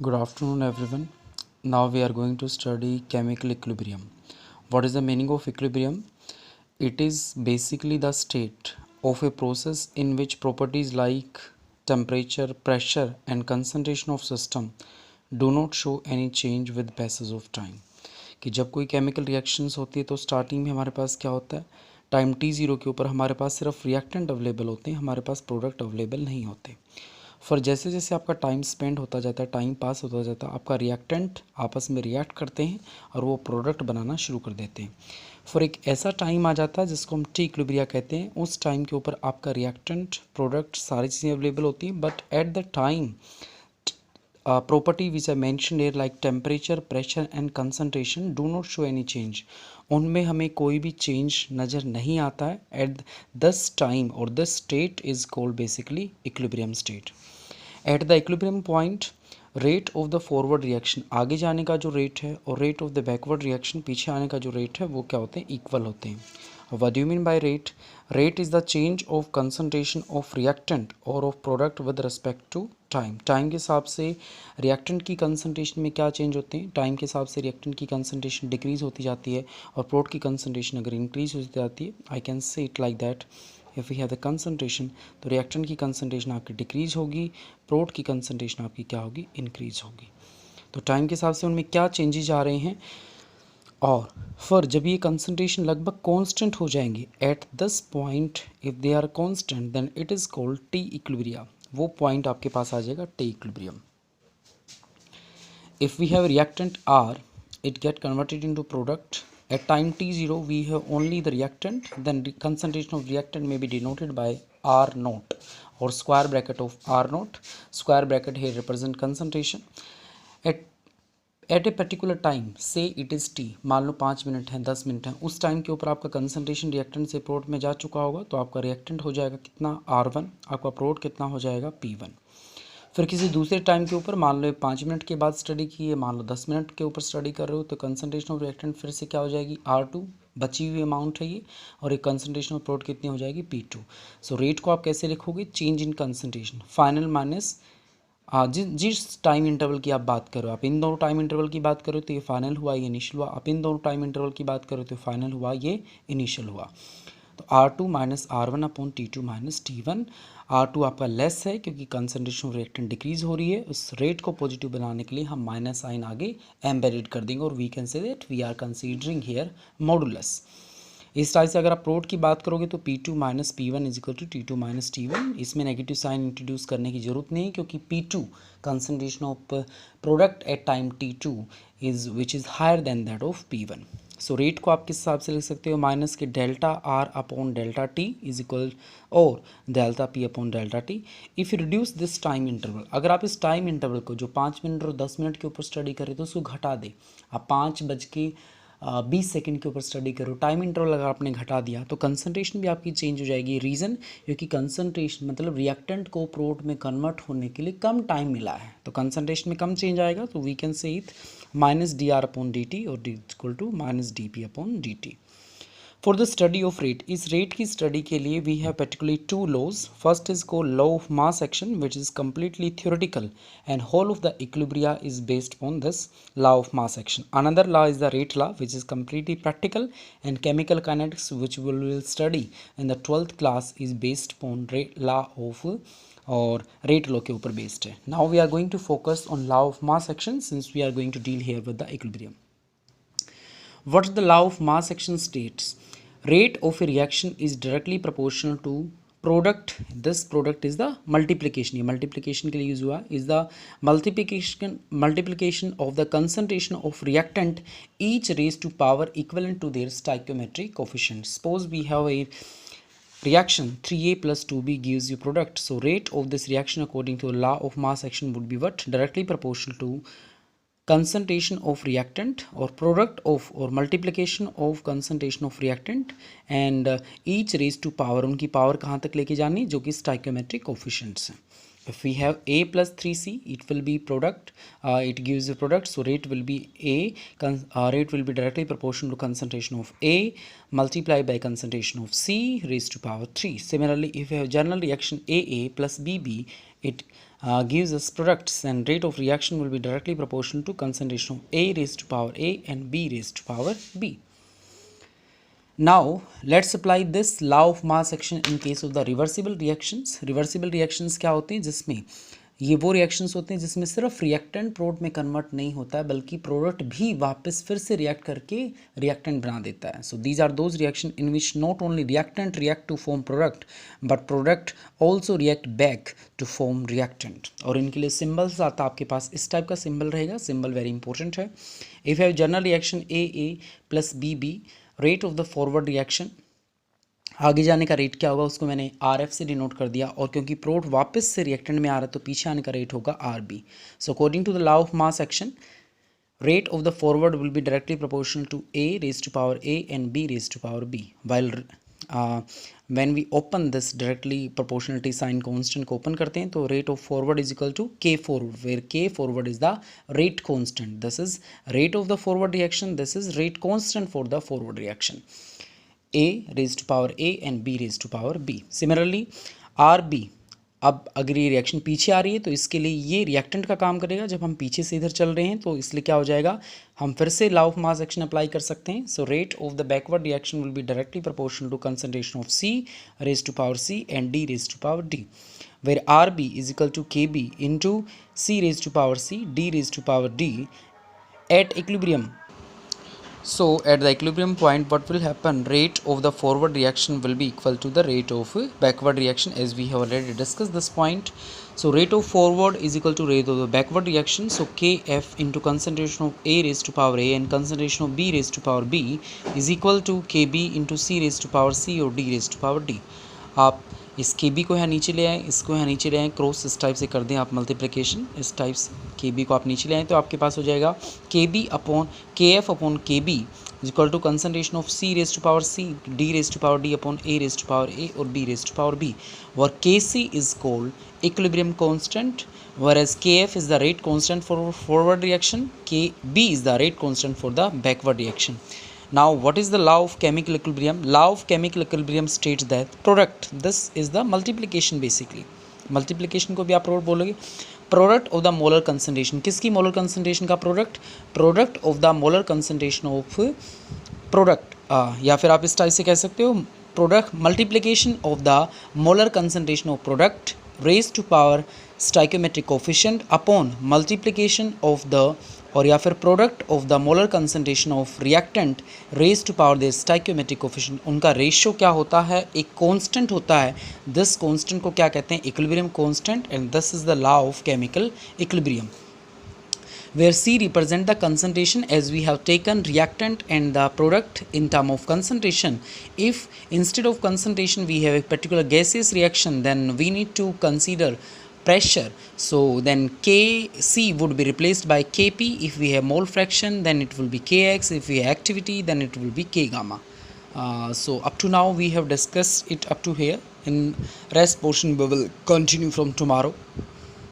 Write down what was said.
Good afternoon, everyone. Now we are going to study chemical equilibrium. What is the meaning of equilibrium? It is basically the state of a process in which properties like temperature, pressure, and concentration of system do not show any change with passage of time. कि जब कोई chemical reactions होती है तो starting में हमारे पास क्या होता है, टाइम t0 के ऊपर हमारे पास सिर्फ रिएक्टेंट अवेलेबल होते हैं, हमारे पास प्रोडक्ट अवेलेबल नहीं होते। फिर जैसे जैसे आपका टाइम स्पेंड होता जाता है, टाइम पास होता जाता है, आपका रिएक्टेंट आपस में रिएक्ट करते हैं और वो प्रोडक्ट बनाना शुरू कर देते हैं। फिर एक ऐसा टाइम आ जाता है जिसको हम टी इक्विलिब्रिया कहते हैं। उस टाइम के ऊपर आपका रिएक्टेंट, प्रोडक्ट, सारी चीज़ें अवेलेबल होती हैं, but at the time property which I mentioned here like temperature, pressure and concentration do not show any change. उनमें हमें कोई भी चेंज नज़र नहीं आता है एट दिस टाइम, और this state is called basically equilibrium state. At the equilibrium point rate of the forward reaction, आगे जाने का जो रेट है, और rate of the backward reaction, पीछे आने का जो रेट है, वो क्या होते हैं, इक्वल होते हैं। What do you mean by rate? Rate is the change of concentration of reactant or of product with respect to time. Time के हिसाब से रिएक्टेंट की कंसनट्रेशन में क्या चेंज होते हैं, टाइम के हिसाब से रिएक्टेंट की कंसनट्रेशन डिक्रीज होती जाती है, और प्रोडक्ट की कंसनट्रेशन अगर इंक्रीज होती जाती है, I can say it like that, if we have the concentration तो रिएक्टेंट की कंसनट्रेशन आपकी डिक्रीज होगी, प्रोडक्ट की कंसनट्रेशन आपकी क्या होगी, इंक्रीज होगी। तो टाइम के हिसाब से उनमें क्या चेंजेज आ रहे हैं, और फिर जब ये कंसनट्रेशन लगभग कांस्टेंट हो जाएंगे at this point, if they are constant then it is called T equilibria. वो पॉइंट आपके पास आ जाएगा T equilibrium. If we have reactant R, it get converted into product at time t0 we have only the reactant, then the concentration of reactant may be denoted by r naught or square bracket of r naught. Square bracket here represent concentration at a particular time, से it is T, मान लो 5 minute है, 10 minute है, उस time के ऊपर आपका concentration reactant से product में जा चुका होगा, तो आपका रिएक्टेंट हो जाएगा कितना, R1, आपका प्रोडक्ट कितना हो जाएगा, P1। फिर किसी दूसरे टाइम के ऊपर, मान लो 5 मिनट के बाद स्टडी की है, मान लो 10 मिनट के ऊपर स्टडी कर रहे हो, तो कंसनट्रेशन ऑफ रिएक्टेंट फिर से क्या हो जाएगी, R2, बची हुई अमाउंट है ये, और एक कंसनट्रेशन ऑफ प्रोडक्ट कितनी हो जाएगी, P2। सो रेट को आप कैसे लिखोगे, change in concentration, final minus जिस टाइम इंटरवल की आप बात करो, आप इन दोनों टाइम इंटरवल की बात करो तो ये फाइनल हुआ, ये इनिशियल हुआ, आप इन दोनों टाइम इंटरवल की बात करो तो फाइनल हुआ, ये इनिशियल हुआ। तो R2 minus R1 upon T2 minus T1। R2 आपका लेस है क्योंकि कंसनट्रेशन ऑफ रिएक्टेंट डिक्रीज हो रही है, उस रेट को पॉजिटिव बनाने के लिए हम माइनस साइन आगे एम्बेडेड कर देंगे, और we can say that we are considering here modulus. इस टाइप से अगर आप प्रोडक्ट की बात करोगे तो P2 minus P1 is equal to T2 minus T1। इसमें नेगेटिव साइन इंट्रोड्यूस करने की जरूरत नहीं है क्योंकि P2 concentration of product at time T2 is which is higher than that of P1। So rate को आप किस हिसाब से लिख सकते हो, माइनस के delta r upon delta t is equal और delta p upon delta t. If you reduce this time interval, अगर आप इस टाइम इंटरवल को जो 5 मिनट और 10 मिनट के ऊपर स्टडी कर रहे तो उसको घटा दे, आप 5:20 के ऊपर स्टडी करो, टाइम इंटरवल अगर आपने घटा दिया तो कंसनट्रेशन भी आपकी चेंज हो जाएगी। रीज़न क्योंकि कंसनट्रेशन मतलब रिएक्टेंट को प्रोडक्ट में कन्वर्ट होने के लिए कम टाइम मिला है, तो कंसनट्रेशन में कम चेंज आएगा, तो we can say it minus d r upon d t और d equal to minus d p upon d t. For the study of rate, इस रेट की स्टडी के लिए we have particularly two laws. First is called law of mass action which is completely theoretical and whole of the equilibria is based on this law of mass action. Another law is the rate law which is completely practical, and chemical kinetics which we will study in the 12th class is based upon rate law of और rate law के ऊपर based है। Now we are going to focus on law of mass action since we are going to deal here with the equilibrium. What the law of mass action states? Rate of a reaction is directly proportional to product. This product is the multiplication, ये multiplication के लिए use हुआ, is the multiplication of the concentration of reactant each raised to power equivalent to their stoichiometric coefficient. Suppose we have a reaction 3a plus 2b gives you product, so rate of this reaction according to the law of mass action would be what? Directly proportional to concentration of reactant or product of or multiplication of concentration of reactant and each raised to power, उनकी power कहाँ तक लेके जानी, जो कि stoichiometric coefficients हैं। If we have a plus 3c, it will be product, it gives a product, so rate will be rate will be directly proportional to concentration of a multiplied by concentration of c raised to power 3. Similarly, if you have general reaction aa plus bb, it gives us products, and rate of reaction will be directly proportional to concentration of A raised to power A and B raised to power B. Now let's apply this law of mass action in case of the reversible reactions. Reversible reactions क्या होते हैं, जिसमें ये वो reactions होते हैं जिसमें सिर्फ रिएक्टेंट प्रोडक्ट में कन्वर्ट नहीं होता है बल्कि प्रोडक्ट भी वापस फिर से रिएक्ट करके रिएक्टेंट बना देता है. So these are those reaction in which not only reactant react to form product but product also react back to form reactant. और इनके लिए सिम्बल्स आता है आपके पास, इस टाइप का सिम्बल रहेगा. सिम्बल वेरी इंपॉर्टेंट है. If have general reaction A plus B, rate of the forward reaction, आगे जाने का रेट क्या होगा उसको मैंने आर एफ से डिनोट कर दिया. और क्योंकि प्रोडक्ट वापस से रिएक्टेंट में आ रहा है तो पीछे आने का रेट होगा R B. So according to the law of mass action, rate of the forward will be directly proportional to A raised to power A and B raised to power B. While when we open this directly proportionality sign constant को open करते हैं तो rate of forward is equal to K forward, where K forward is the rate constant. This is rate of the forward reaction. This is rate constant for the forward reaction. A raised to power A and B raised to power B. Similarly, RB, अब अगर ये reaction पीछे आ रही है तो इसके लिए ये रिएक्टेंट का काम करेगा. जब हम पीछे से इधर चल रहे हैं तो इसलिए क्या हो जाएगा, हम फिर से law of mass action apply कर सकते हैं. So rate of the backward reaction will be directly proportional to concentration of C raise to power C and D raise to power D, where RB is equal to KB into C raise to power C D raise to power D at equilibrium. So at the equilibrium point, what will happen, rate of the forward reaction will be equal to the rate of backward reaction, as we have already discussed this point. So rate of forward is equal to rate of the backward reaction. So Kf into concentration of A raised to power A and concentration of B raised to power B is equal to Kb into C raised to power C or D raised to power D. आप इस Kb को यहाँ नीचे ले आएँ, इसको यहाँ नीचे ले आएँ, क्रॉस इस टाइप से कर दें आप मल्टीप्लिकेशन, इस टाइप से Kb को आप नीचे ले आएँ तो आपके पास हो जाएगा Kb upon Kf upon Kb is equal to concentration of C raise to power C, D raise to power D upon A raise to power A और B raise to power B, और Kc is called equilibrium constant, whereas Kf is the rate constant for forward reaction, Kb is the rate constant for the backward reaction. Now what is the law of chemical equilibrium? Law of chemical equilibrium states that product, this is the multiplication basically, multiplication को भी आप product बोलोगे, product of the molar concentration, किसकी molar concentration का product, product of the molar concentration of product, या फिर आप इस टाइप से कह सकते हो product multiplication of the molar concentration of product raise to power stoichiometric coefficient upon multiplication of the, और या फिर product of the molar concentration of reactant raise to power the stoichiometric coefficient. उनका ratio क्या होता है, एक constant होता है. दिस कांस्टेंट को क्या कहते हैं, equilibrium constant, and this is the law of chemical equilibrium, where C represent the concentration as we have taken reactant and the product in term of concentration. If instead of concentration we have a particular gaseous reaction, then we need to consider pressure. So then Kc would be replaced by Kp. If we have mole fraction, then it will be Kx. If we have activity, then it will be K gamma. So up to now we have discussed it up to here. In rest portion we will continue from tomorrow.